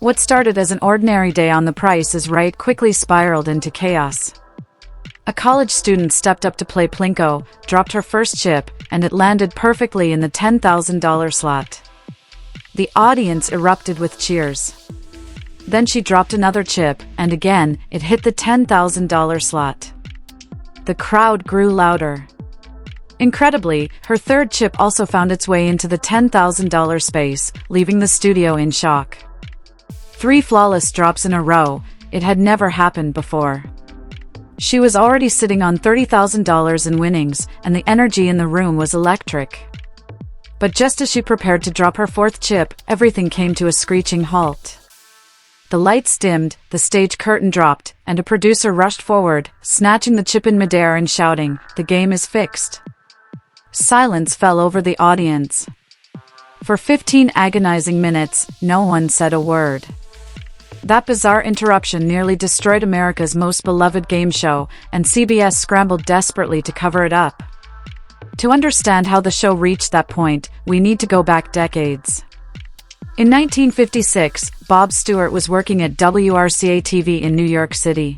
What started as an ordinary day on The Price is Right quickly spiraled into chaos. A college student stepped up to play Plinko, dropped her first chip, and it landed perfectly in the $10,000 slot. The audience erupted with cheers. Then she dropped another chip, and again, it hit the $10,000 slot. The crowd grew louder. Incredibly, her third chip also found its way into the $10,000 space, leaving the studio in shock. 3 flawless drops in a row. It had never happened before. She was already sitting on $30,000 in winnings, and the energy in the room was electric. But just as she prepared to drop her 4th chip, everything came to a screeching halt. The lights dimmed, the stage curtain dropped, and a producer rushed forward, snatching the chip in midair and shouting, "The game is fixed." Silence fell over the audience. For 15 agonizing minutes, no one said a word. That bizarre interruption nearly destroyed America's most beloved game show, and CBS scrambled desperately to cover it up. To understand how the show reached that point, we need to go back decades. In 1956, Bob Stewart was working at WRCA-TV in New York City.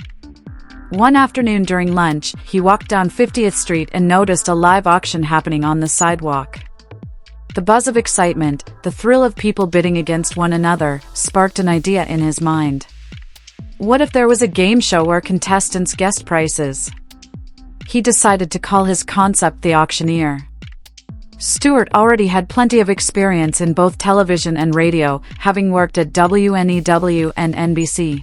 One afternoon during lunch, he walked down 50th Street and noticed a live auction happening on the sidewalk. The buzz of excitement, the thrill of people bidding against one another, sparked an idea in his mind. What if there was a game show where contestants guessed prices? He decided to call his concept The Auctioneer. Stewart already had plenty of experience in both television and radio, having worked at WNEW and NBC.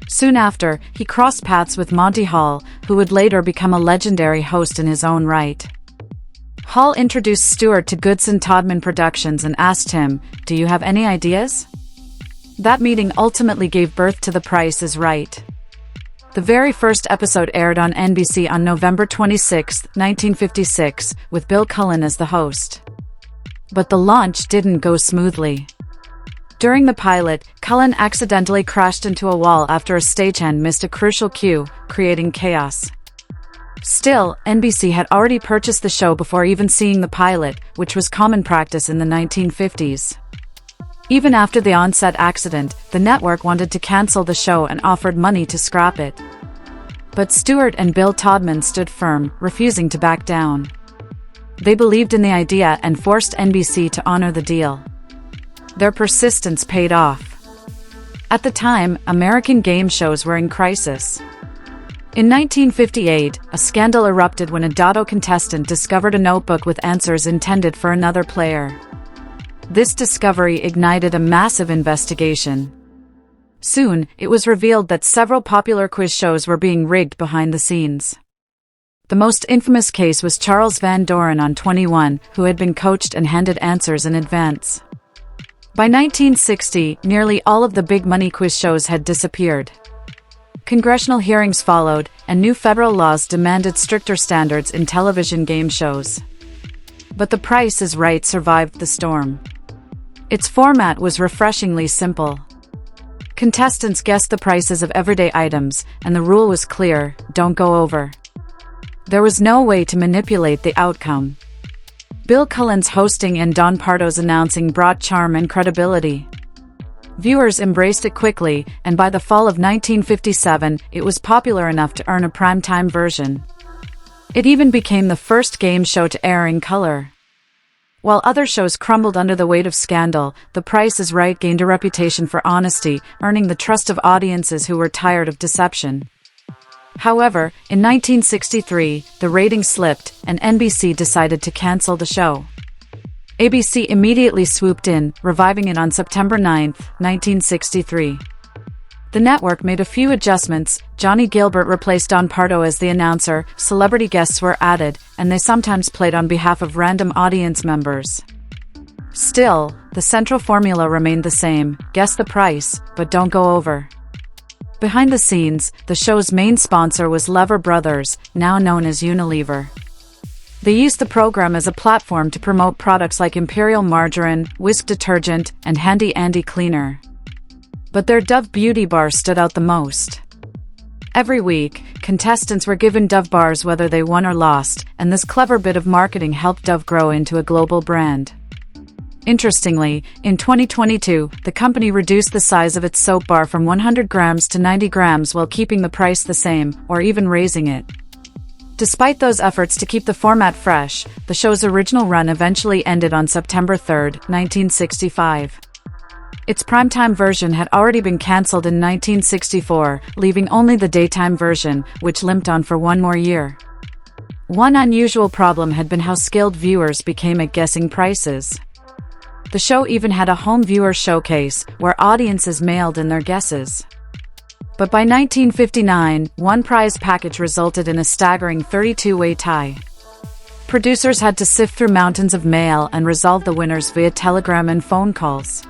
Soon after, he crossed paths with Monty Hall, who would later become a legendary host in his own right. Hall introduced Stewart to Goodson Todman Productions and asked him, "Do you have any ideas?" That meeting ultimately gave birth to The Price is Right. The very first episode aired on NBC on November 26, 1956, with Bill Cullen as the host. But the launch didn't go smoothly. During the pilot, Cullen accidentally crashed into a wall after a stagehand missed a crucial cue, creating chaos. Still, NBC had already purchased the show before even seeing the pilot, which was common practice in the 1950s. Even after the on-set accident, the network wanted to cancel the show and offered money to scrap it. But Stewart and Bill Todman stood firm, refusing to back down. They believed in the idea and forced NBC to honor the deal. Their persistence paid off. At the time, American game shows were in crisis. In 1958, a scandal erupted when a Dotto contestant discovered a notebook with answers intended for another player. This discovery ignited a massive investigation. Soon, it was revealed that several popular quiz shows were being rigged behind the scenes. The most infamous case was Charles Van Doren on 21, who had been coached and handed answers in advance. By 1960, nearly all of the big money quiz shows had disappeared. Congressional hearings followed, and new federal laws demanded stricter standards in television game shows. But The Price is Right survived the storm. Its format was refreshingly simple. Contestants guessed the prices of everyday items, and the rule was clear: don't go over. There was no way to manipulate the outcome. Bill Cullen's hosting and Don Pardo's announcing brought charm and credibility. Viewers embraced it quickly, and by the fall of 1957, it was popular enough to earn a primetime version. It even became the first game show to air in color. While other shows crumbled under the weight of scandal, The Price is Right gained a reputation for honesty, earning the trust of audiences who were tired of deception. However, in 1963, the ratings slipped, and NBC decided to cancel the show. ABC immediately swooped in, reviving it on September 9, 1963. The network made a few adjustments. Johnny Gilbert replaced Don Pardo as the announcer, celebrity guests were added, and they sometimes played on behalf of random audience members. Still, the central formula remained the same: guess the price, but don't go over. Behind the scenes, the show's main sponsor was Lever Brothers, now known as Unilever. They used the program as a platform to promote products like Imperial Margarine, Whisk Detergent, and Handy Andy Cleaner. But their Dove Beauty Bar stood out the most. Every week, contestants were given Dove bars whether they won or lost, and this clever bit of marketing helped Dove grow into a global brand. Interestingly, in 2022, the company reduced the size of its soap bar from 100 grams to 90 grams while keeping the price the same, or even raising it. Despite those efforts to keep the format fresh, the show's original run eventually ended on September 3, 1965. Its primetime version had already been cancelled in 1964, leaving only the daytime version, which limped on for one more year. One unusual problem had been how skilled viewers became at guessing prices. The show even had a home viewer showcase, where audiences mailed in their guesses. But by 1959, one prize package resulted in a staggering 32-way tie. Producers had to sift through mountains of mail and resolve the winners via telegram and phone calls.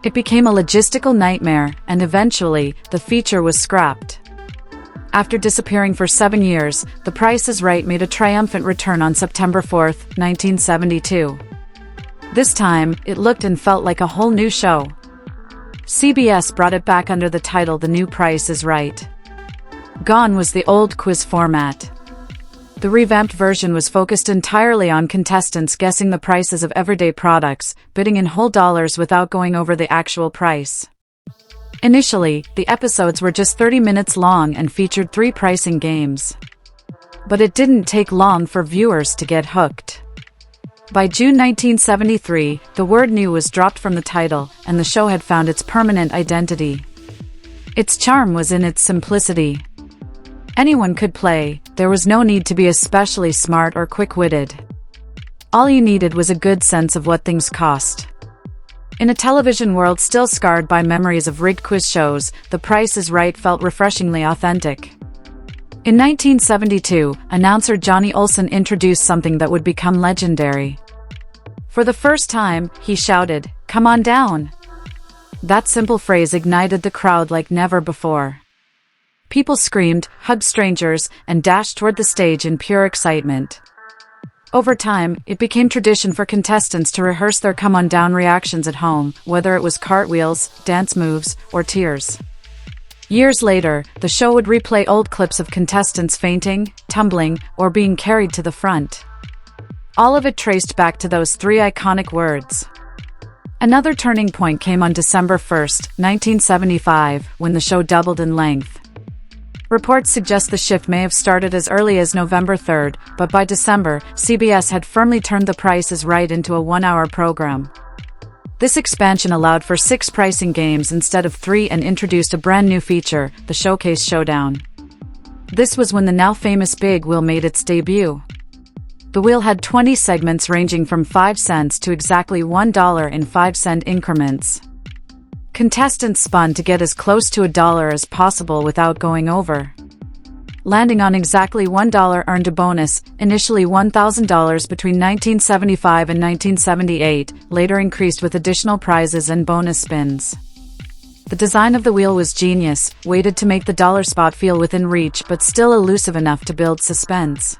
It became a logistical nightmare, and eventually, the feature was scrapped. After disappearing for 7 years, The Price is Right made a triumphant return on September 4, 1972. This time, it looked and felt like a whole new show. CBS brought it back under the title The New Price is Right. Gone was the old quiz format. The revamped version was focused entirely on contestants guessing the prices of everyday products, bidding in whole dollars without going over the actual price. Initially, the episodes were just 30 minutes long and featured 3 pricing games. But it didn't take long for viewers to get hooked. By June 1973, the word new was dropped from the title, and the show had found its permanent identity. Its charm was in its simplicity. Anyone could play, there was no need to be especially smart or quick-witted. All you needed was a good sense of what things cost. In a television world still scarred by memories of rigged quiz shows, The Price is Right felt refreshingly authentic. In 1972, announcer Johnny Olson introduced something that would become legendary. For the first time, he shouted, "Come on down!" That simple phrase ignited the crowd like never before. People screamed, hugged strangers, and dashed toward the stage in pure excitement. Over time, it became tradition for contestants to rehearse their come-on-down reactions at home, whether it was cartwheels, dance moves, or tears. Years later, the show would replay old clips of contestants fainting, tumbling, or being carried to the front. All of it traced back to those 3 iconic words. Another turning point came on December 1, 1975, when the show doubled in length. Reports suggest the shift may have started as early as November 3, but by December, CBS had firmly turned The Price is Right into a 1-hour program. This expansion allowed for 6 pricing games instead of 3 and introduced a brand new feature, the Showcase Showdown. This was when the now famous Big Wheel made its debut. The wheel had 20 segments ranging from 5 cents to exactly $1 in 5-cent increments. Contestants spun to get as close to $1 as possible without going over. Landing on exactly $1 earned a bonus, initially $1,000 between 1975 and 1978, later increased with additional prizes and bonus spins. The design of the wheel was genius, weighted to make the dollar spot feel within reach but still elusive enough to build suspense.